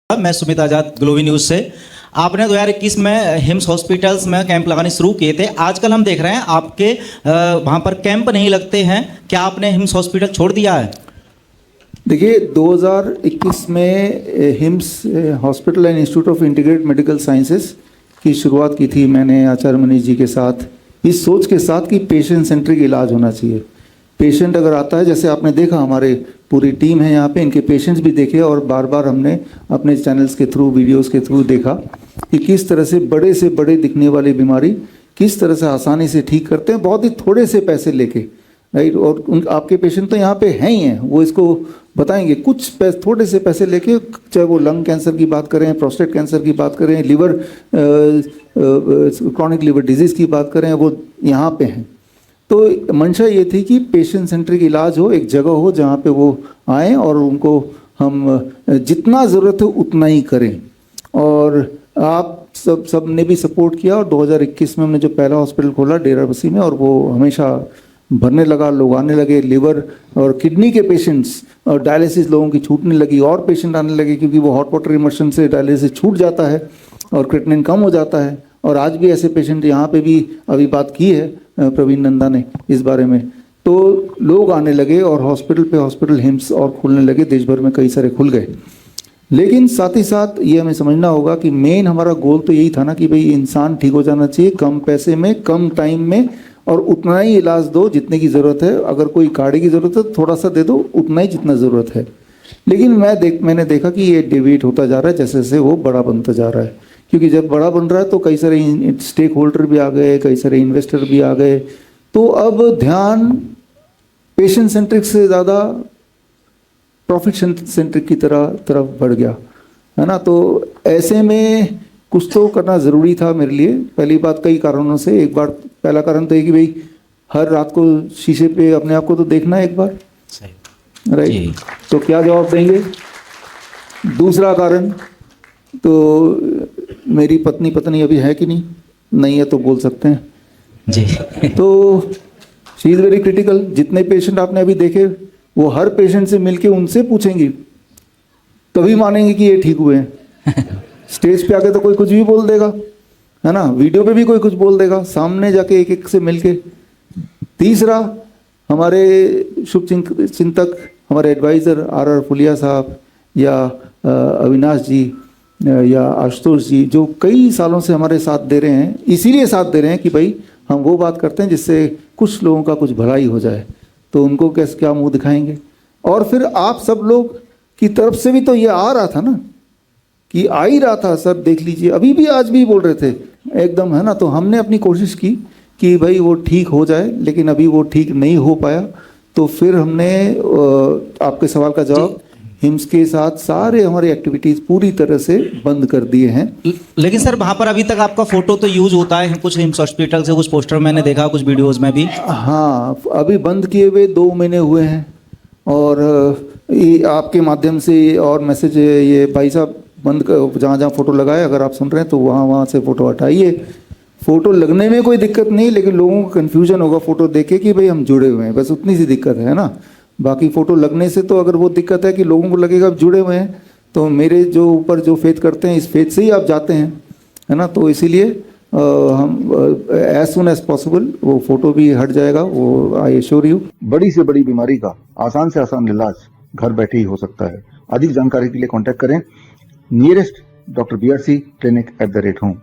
मैं सुमित आजाद ग्लोबी न्यूज़ से। आपने 2021 में हिम्स हॉस्पिटल्स में कैंप लगाने शुरू किए थे। आजकल हम देख रहे हैं आपके वहाँ पर कैंप नहीं लगते हैं। क्या आपने हिम्स हॉस्पिटल छोड़ दिया है? देखिए 2021 में hymns hospital and institute of integrated medical sciences की शुरुआत की थी मैंने आचार्य मनीष जी के साथ, इस सोच के साथ कि पेशेंट सेंट्रिक इलाज होना चाहिए। पेशेंट अगर आता है, जैसे आपने देखा हमारे पूरी टीम है यहाँ पे, इनके पेशेंट्स भी देखे और बार बार हमने अपने चैनल्स के थ्रू, वीडियोस के थ्रू देखा कि किस तरह से बड़े दिखने वाली बीमारी किस तरह से आसानी से ठीक करते हैं, बहुत ही थोड़े से पैसे लेके, राइट। और आपके पेशेंट तो यहाँ पे हैं ही हैं, वो इसको बताएंगे। कुछ थोड़े से पैसे लेके, चाहे वो लंग कैंसर की बात करें, प्रोस्टेट कैंसर की बात करें, लिवर क्रॉनिक लिवर डिजीज़ की बात करें, वो यहाँ पे हैं। तो मंशा ये थी कि पेशेंट सेंट्रिक इलाज हो, एक जगह हो जहाँ पे वो आएँ और उनको हम जितना ज़रूरत हो उतना ही करें। और आप सब ने भी सपोर्ट किया और 2021 में हमने जो पहला हॉस्पिटल खोला डेराबस्सी में, और वो हमेशा भरने लगा, लोग आने लगे। लिवर और किडनी के पेशेंट्स और डायलिसिस लोगों की छूटने लगी और पेशेंट आने लगे, क्योंकि वो हॉट वाटर इमर्शन से डायलिसिस छूट जाता है और क्रिएटिनिन कम हो जाता है। और आज भी ऐसे पेशेंट यहाँ पे भी अभी बात की है प्रवीण नंदा ने इस बारे में, तो लोग आने लगे और हॉस्पिटल पे हॉस्पिटल हिम्स और खुलने लगे, देश भर में कई सारे खुल गए। लेकिन साथ ही साथ ये हमें समझना होगा कि मेन हमारा गोल तो यही था ना कि भाई इंसान ठीक हो जाना चाहिए, कम पैसे में, कम टाइम में, और उतना ही इलाज दो जितने की ज़रूरत है। अगर कोई गाड़ी की ज़रूरत है तो थोड़ा सा दे दो, उतना ही जितना ज़रूरत है। लेकिन मैंने देखा कि ये डिवेट होता जा रहा है, जैसे जैसे वो बड़ा बनता जा रहा है, क्योंकि जब बड़ा बन रहा है तो कई सारे स्टेक होल्डर भी आ गए, कई सारे इन्वेस्टर भी आ गए। तो अब ध्यान पेशेंट सेंट्रिक से ज़्यादा प्रॉफिट सेंट्रिक की तरफ बढ़ गया है ना। तो ऐसे में कुछ तो करना ज़रूरी था मेरे लिए। पहली बात कई कारणों से, एक बार पहला कारण तो ये कि भाई हर रात को शीशे पे अपने आप को तो देखना है एक बार, राइट। तो क्या जवाब देंगे? दूसरा कारण तो मेरी पत्नी अभी है कि नहीं है तो बोल सकते हैं जी। तो शी इज़ वेरी क्रिटिकल। जितने पेशेंट आपने अभी देखे वो हर पेशेंट से मिलके उनसे पूछेंगी तभी मानेंगे कि ये ठीक हुए हैं। स्टेज पे आके तो कोई कुछ भी बोल देगा, है ना, वीडियो पे भी कोई कुछ बोल देगा, सामने जाके एक एक से मिलके। तीसरा, हमारे शुभ चिंतक, हमारे एडवाइज़र आर फुलिया साहब या अविनाश जी या आशुतोष जी, जो कई सालों से हमारे साथ दे रहे हैं, इसीलिए साथ दे रहे हैं कि भाई हम वो बात करते हैं जिससे कुछ लोगों का कुछ भलाई हो जाए। तो उनको कैसे क्या मुंह दिखाएंगे? और फिर आप सब लोग की तरफ से भी तो ये आ रहा था ना, कि आ ही रहा था, सर देख लीजिए, अभी भी आज भी बोल रहे थे एकदम, है ना। तो हमने अपनी कोशिश की कि भाई वो ठीक हो जाए, लेकिन अभी वो ठीक नहीं हो पाया। तो फिर हमने आपके सवाल का जवाब, हिम्स के साथ सारे हमारी एक्टिविटीज़ पूरी तरह से बंद कर दिए हैं। लेकिन सर वहाँ पर अभी तक आपका फोटो तो यूज होता है कुछ हिम्स हॉस्पिटल से, कुछ पोस्टर मैंने देखा, कुछ वीडियोज़ में भी। हाँ, अभी बंद किए हुए 2 महीने हुए हैं। और आपके माध्यम से और मैसेज, ये भाई साहब बंद कर, जहाँ फ़ोटो लगाए, अगर आप सुन रहे हैं तो वहाँ से फ़ोटो हटाइए। फ़ोटो लगने में कोई दिक्कत नहीं, लेकिन लोगों को कन्फ्यूजन होगा फ़ोटो देखे कि भाई हम जुड़े हुए हैं, बस उतनी सी दिक्कत है ना। बाकी फ़ोटो लगने से तो अगर वो दिक्कत है कि लोगों को लगेगा आप जुड़े हुए हैं, तो मेरे जो ऊपर जो फेथ करते हैं, इस फेथ से ही आप जाते हैं, है ना। तो इसीलिए हम एज सुन एज पॉसिबल वो फ़ोटो भी हट जाएगा, वो आई एश्योर यू। बड़ी से बड़ी बीमारी का आसान से आसान इलाज घर बैठे ही हो सकता है। अधिक जानकारी के लिए कांटेक्ट करें nearest doctor BRC clinic @ home।